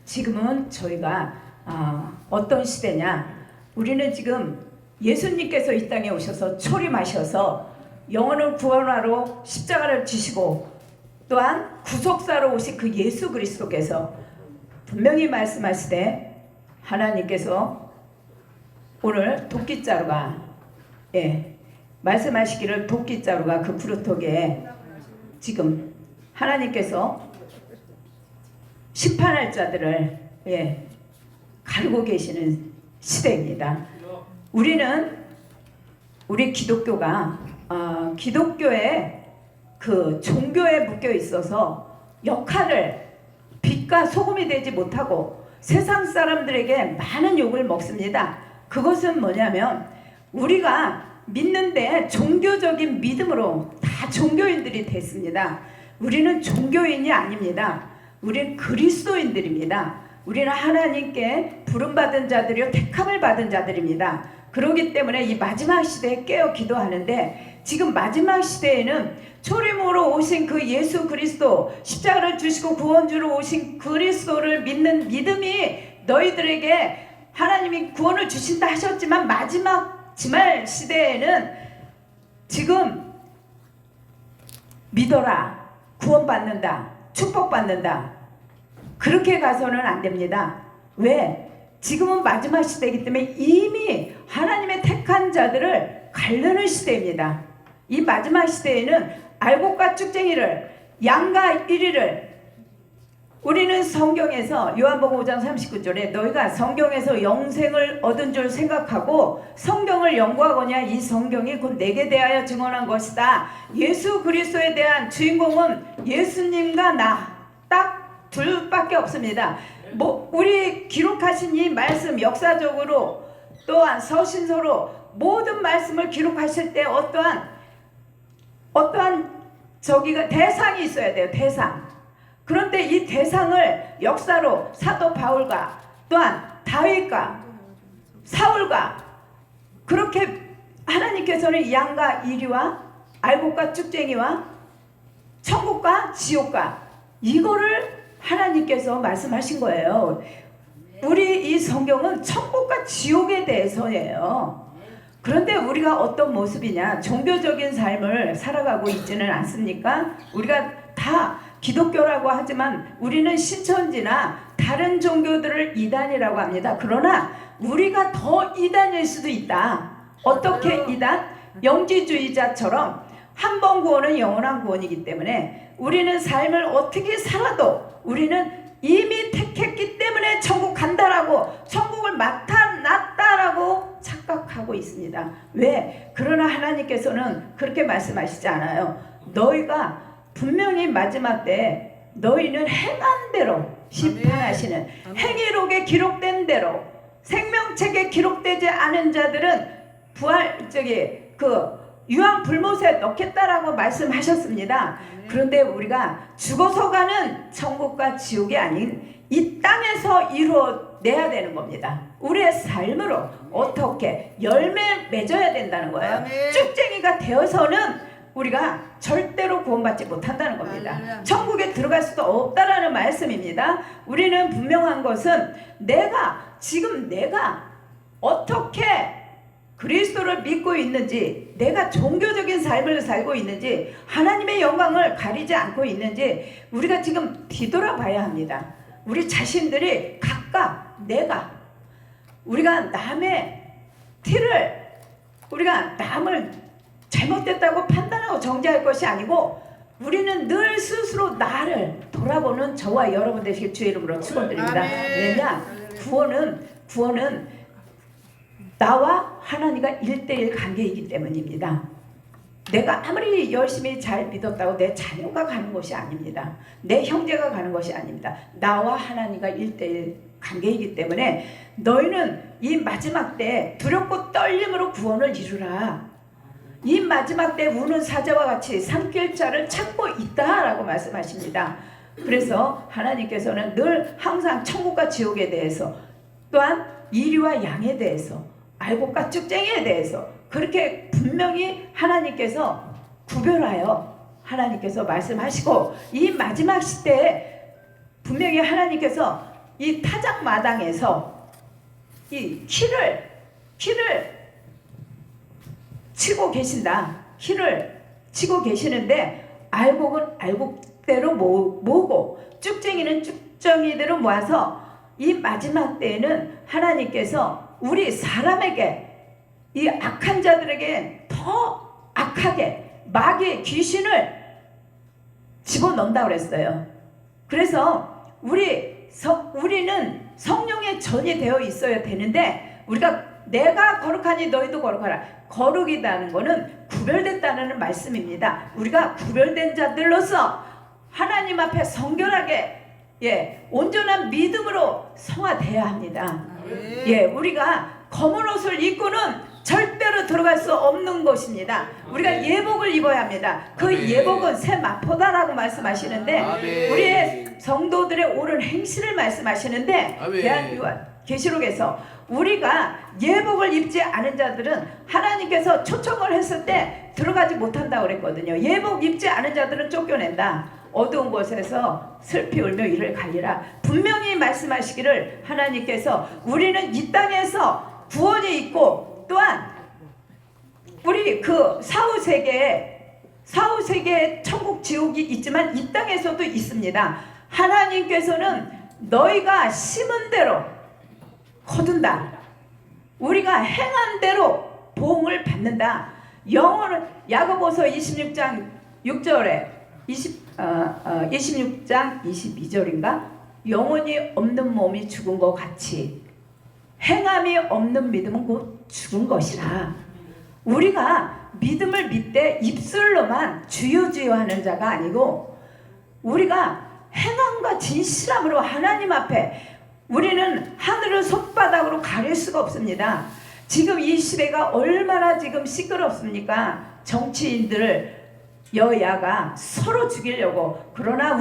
지금은 저희가 어떤 시대냐, 우리는 지금 예수님께서 이 땅에 오셔서 초림하셔서 영혼을 구원하러 십자가를 지시고 또한 구속사로 오신 그 예수 그리스도께서 분명히 말씀하시되, 하나님께서 오늘 도끼자루가 말씀하시기를 도끼자루가 그 구루토기에 지금 하나님께서 심판할 자들을 가르고 계시는 시대입니다. 우리 기독교가 기독교의 그 종교에 묶여 있어서 역할을 빛과 소금이 되지 못하고 세상 사람들에게 많은 욕을 먹습니다. 그것은 뭐냐면, 우리가 믿는데 종교적인 믿음으로 다 종교인들이 됐습니다. 우리는 종교인이 아닙니다. 우리는 그리스도인들입니다. 우리는 하나님께 부름받은 자들이요 택함을 받은 자들입니다. 그렇기 때문에 이 마지막 시대에 깨어 기도하는데, 지금 마지막 시대에는 초림으로 오신 그 예수 그리스도, 십자가를 주시고 구원주로 오신 그리스도를 믿는 믿음이 너희들에게 하나님이 구원을 주신다 하셨지만, 마지막 지말 시대에는 지금 믿어라, 구원받는다, 축복받는다, 그렇게 가서는 안 됩니다. 왜? 지금은 마지막 시대이기 때문에 이미 하나님의 택한 자들을 가르는 시대입니다. 이 마지막 시대에는 알곡과 쭉쟁이를, 양과 이리를, 우리는 성경에서 요한복음 5장 39절에 너희가 성경에서 영생을 얻은 줄 생각하고 성경을 연구하거냐, 이 성경이 곧 내게 대하여 증언한 것이다. 예수 그리스도에 대한 주인공은 예수님과 나 딱 둘밖에 없습니다. 우리 기록하신 이 말씀, 역사적으로 또한 서신서로 모든 말씀을 기록하실 때 어떠한 대상이 있어야 돼요. 대상. 그런데 이 대상을 역사로 사도 바울과 또한 다윗과 사울과, 그렇게 하나님께서는 양과 이리와 알곡과 쭉쟁이와 천국과 지옥과, 이거를 하나님께서 말씀하신 거예요. 우리 이 성경은 천국과 지옥에 대해서예요. 그런데 우리가 어떤 모습이냐, 종교적인 삶을 살아가고 있지는 않습니까? 우리가 다 기독교라고 하지만 우리는 신천지나 다른 종교들을 이단이라고 합니다. 그러나 우리가 더 이단일 수도 있다. 어떻게 이단? 영지주의자처럼 한 번 구원은 영원한 구원이기 때문에 우리는 삶을 어떻게 살아도 우리는 이미 택했기 때문에 천국 간다라고, 천국을 나타났다라고 착각하고 있습니다. 왜? 그러나 하나님께서는 그렇게 말씀하시지 않아요. 너희가 분명히 마지막 때 너희는 행한 대로 심판하시는, 행위록에 기록된 대로, 생명책에 기록되지 않은 자들은 유황불못에 넣겠다라고 말씀하셨습니다. 그런데 우리가 죽어서 가는 천국과 지옥이 아닌 이 땅에서 이루어내야 되는 겁니다. 우리의 삶으로 어떻게 열매 맺어야 된다는 거예요. 쭉쟁이가 되어서는 우리가 절대로 구원받지 못한다는 겁니다. 천국에 들어갈 수도 없다라는 말씀입니다. 우리는 분명한 것은 지금 내가 어떻게 그리스도를 믿고 있는지, 내가 종교적인 삶을 살고 있는지, 하나님의 영광을 가리지 않고 있는지 우리가 지금 뒤돌아봐야 합니다. 우리 자신들이 각각 우리가 남의 우리가 남을 잘못됐다고 판단하고 정죄할 것이 아니고, 우리는 늘 스스로 나를 돌아보는 저와 여러분 되시길 주의 이름으로 축원드립니다. 왜냐? 구원은 나와 하나님과 1:1 관계이기 때문입니다. 내가 아무리 열심히 잘 믿었다고 내 자녀가 가는 것이 아닙니다. 내 형제가 가는 것이 아닙니다. 나와 하나님과 1:1 관계이기 때문에 너희는 이 마지막 때 두렵고 떨림으로 구원을 이루라. 이 마지막 때 우는 사자와 같이 삼킬 자를 찾고 있다라고 말씀하십니다. 그래서 하나님께서는 늘 항상 천국과 지옥에 대해서, 또한 이리와 양에 대해서, 알곡과 쭉쟁이에 대해서 그렇게 분명히 하나님께서 구별하여 하나님께서 말씀하시고, 이 마지막 시대에 분명히 하나님께서 이 타작 마당에서 이 키를 치고 계신다. 키를 치고 계시는데 알곡은 알곡대로 모으고 쭉쟁이는 쭉쟁이대로 모아서 이 마지막 때에는 하나님께서 우리 사람에게 이 악한 자들에게 더 악하게 마귀의 귀신을 집어넣는다고 그랬어요. 그래서 우리는 성령의 전이 되어 있어야 되는데 내가 거룩하니 너희도 거룩하라. 거룩이라는 것은 구별됐다는 말씀입니다. 우리가 구별된 자들로서 하나님 앞에 성결하게 온전한 믿음으로 성화되어야 합니다. 우리가 검은 옷을 입고는 절대로 들어갈 수 없는 것입니다. 우리가 예복을 입어야 합니다. 그 예복은 새 마포다라고 말씀하시는데 우리의 성도들의 옳은 행실을 말씀하시는데 계시록에서 우리가 예복을 입지 않은 자들은 하나님께서 초청을 했을 때 들어가지 못한다고 그랬거든요. 예복 입지 않은 자들은 쫓겨낸다. 어두운 곳에서 슬피 울며 이를 갈리라. 분명히 말씀하시기를 하나님께서 우리는 이 땅에서 구원이 있고 또한 우리 그 사후세계에 천국 지옥이 있지만 이 땅에서도 있습니다. 하나님께서는 너희가 심은 대로 거둔다. 우리가 행한 대로 보응을 받는다. 영어는 야고보서 26장 6절에 26장 22절인가? 영혼이 없는 몸이 죽은 것 같이 행함이 없는 믿음은 곧 죽은 것이라. 우리가 믿음을 믿되 입술로만 주여 주여 하는 자가 아니고 우리가 행함과 진실함으로 하나님 앞에 우리는 하늘을 손바닥으로 가릴 수가 없습니다. 지금 이 시대가 얼마나 지금 시끄럽습니까? 정치인들 여야가 서로 죽이려고. 그러나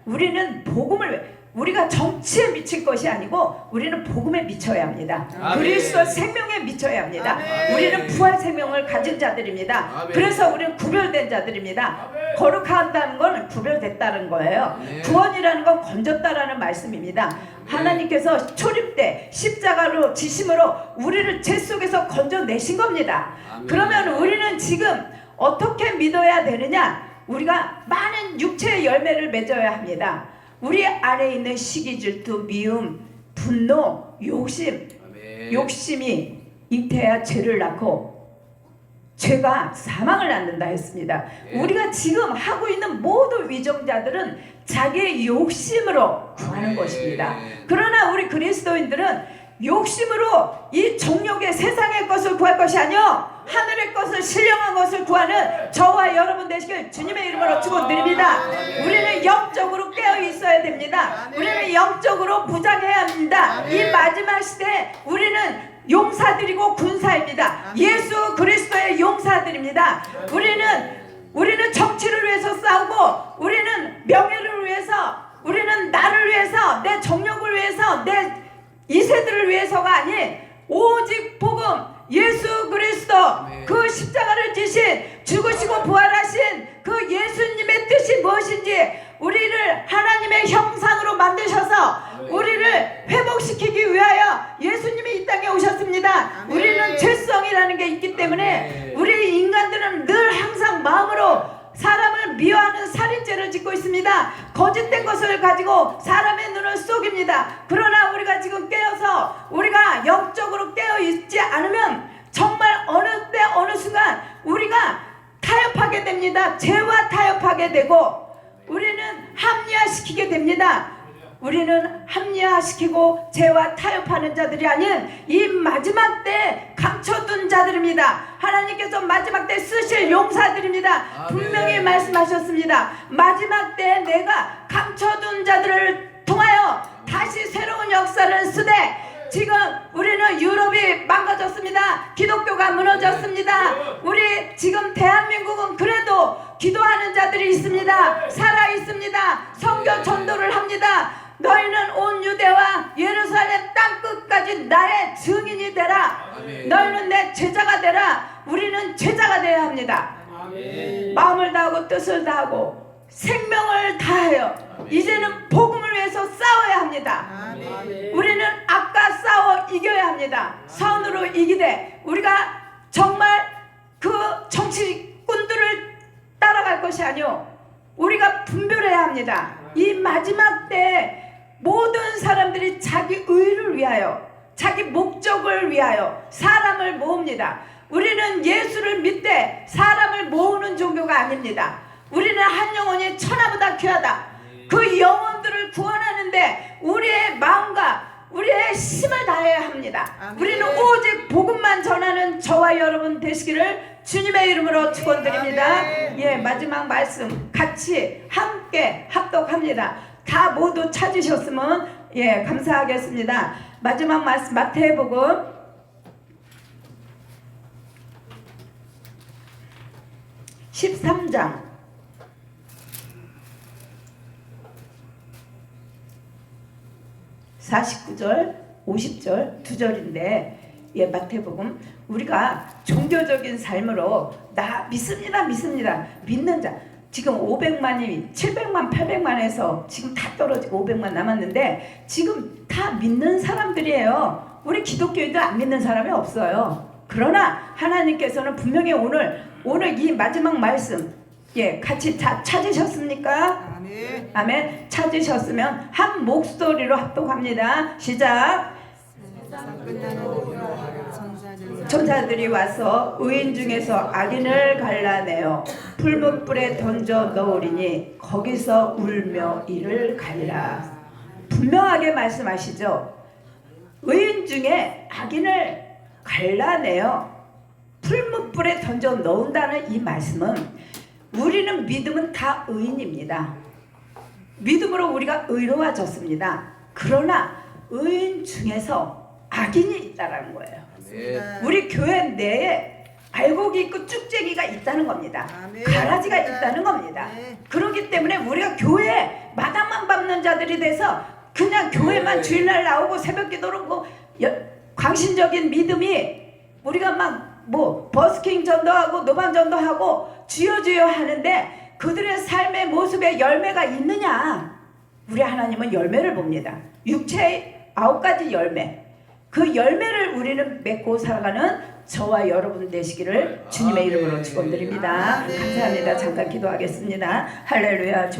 우리는 복음을 우리가 정치에 미칠 것이 아니고 우리는 복음에 미쳐야 합니다. 그리스도 생명에 미쳐야 합니다. 우리는 부활 생명을 가진 자들입니다. 그래서 우리는 구별된 자들입니다. 거룩하다는 건 구별됐다는 거예요. 구원이라는 건 건졌다라는 말씀입니다. 하나님께서 초림 때 십자가로 지심으로 우리를 죄 속에서 건져내신 겁니다. 그러면 우리는 지금 어떻게 믿어야 되느냐? 우리가 많은 육체의 열매를 맺어야 합니다. 우리 안에 있는 시기, 질투, 미움, 분노, 욕심이 잉태해야 죄를 낳고 죄가 사망을 낳는다 했습니다. 우리가 지금 하고 있는 모든 위정자들은 자기의 욕심으로 구하는 것입니다. 그러나 우리 그리스도인들은 욕심으로 이 정욕의 세상의 것을 구할 것이 아니요 하늘의 것을 신령한 것을 구하는 저와 여러분 되시길 주님의 이름으로 축원드립니다. 우리는 영적으로 깨어 있어야 됩니다. 우리는 영적으로 무장해야 합니다. 이 마지막 시대에 우리는 용사들이고 군사입니다. 예수 그리스도의 용사들입니다. 우리는 정치를 위해서 싸우고 우리는 명예를 위해서 우리는 나를 위해서 내 정욕을 위해서 내 이세들을 위해서가 아닌 오직 복음 예수 그리스도 그 십자가를 지신 죽으시고 부활하신 그 예수님의 뜻이 무엇인지 우리를 하나님의 형상으로 만드셔서 우리를 회복시키기 위하여 예수님이 이 땅에 오셨습니다. 우리는 죄성이라는 게 있기 때문에 우리 인간들은 늘 항상 마음으로 사람을 미워하는 살인죄를 짓고 있습니다. 거짓된 것을 가지고 사람의 눈을 속입니다. 그러나 우리가 지금 깨어서 우리가 영적으로 깨어 있지 않으면 정말 어느 때 어느 순간 우리가 타협하게 됩니다. 죄와 타협하게 되고 우리는 합리화시키게 됩니다. 우리는 합리화시키고 죄와 타협하는 자들이 아닌 이 마지막 때 감춰둔 자들입니다. 하나님께서 마지막 때 쓰실 용사들입니다. 분명히 말씀하셨습니다. 마지막 때 내가 감춰둔 자들을 통하여 다시 새로운 역사를 쓰되 지금 우리는 유럽이 망가졌습니다. 기독교가 무너졌습니다. 우리 지금 대한민국은 그래도 기도하는 자들이 있습니다. 살아 있습니다. 선교 전도를 합니다. 너희는 온 유대와 예루살렘 땅끝까지 나의 증인이 되라. 너희는 내 제자가 되라. 우리는 제자가 되어야 합니다. 마음을 다하고 뜻을 다하고 생명을 다하여 이제는 복음을 위해서 싸워야 합니다. 우리는 아까 싸워 이겨야 합니다. 선으로 이기되 우리가 정말 그 정치꾼들을 따라갈 것이 아니오, 우리가 분별해야 합니다. 이 마지막 때 모든 사람들이 자기 의를 위하여, 자기 목적을 위하여 사람을 모읍니다. 우리는 예수를 믿되 사람을 모으는 종교가 아닙니다. 우리는 한 영혼이 천하보다 귀하다. 그 영혼들을 구원하는데 우리의 마음과 우리의 힘을 다해야 합니다. 우리는 오직 복음만 전하는 저와 여러분 되시기를 주님의 이름으로 축원드립니다. 예, 마지막 말씀 같이 함께 합독합니다. 다 모두 찾으셨으면 예, 감사하겠습니다. 마지막 말씀 마태복음 13장 49절 50절 두 절인데, 예, 마태복음 우리가 종교적인 삶으로 나 믿습니다 믿는 자 지금 500만이 700만 800만에서 지금 다 떨어지고 500만 남았는데 지금 다 믿는 사람들이에요. 우리 기독교인들 안 믿는 사람이 없어요. 그러나 하나님께서는 분명히 오늘 이 마지막 말씀, 예, 같이 다 찾으셨습니까? 아멘. 아멘. 찾으셨으면 한 목소리로 합독합니다. 시작. 천사들이 와서 의인 중에서 악인을 갈라내어 풀무불에 던져 넣으리니 거기서 울며 이를 갈리라. 분명하게 말씀하시죠. 의인 중에 악인을 갈라내어 풀무불에 던져 넣는다는 이 말씀은, 우리는 믿음은 다 의인입니다. 믿음으로 우리가 의로워졌습니다. 그러나 의인 중에서 악인이 있다는 거예요. 우리 교회 내에 알곡이 있고 쭉쟁이가 있다는 겁니다. 가라지가 있다는 겁니다. 그렇기 때문에 우리가 교회에 마당만 밟는 자들이 돼서 그냥 교회만 주일날 나오고 새벽기도로 뭐 광신적인 믿음이, 우리가 막 뭐 버스킹 전도하고 노반 전도하고 주여 주여 하는데 그들의 삶의 모습에 열매가 있느냐? 우리 하나님은 열매를 봅니다. 육체의 9가지 열매, 그 열매를 우리는 맺고 살아가는 저와 여러분 되시기를 주님의 이름으로 축원드립니다. 감사합니다. 잠깐 기도하겠습니다. 할렐루야.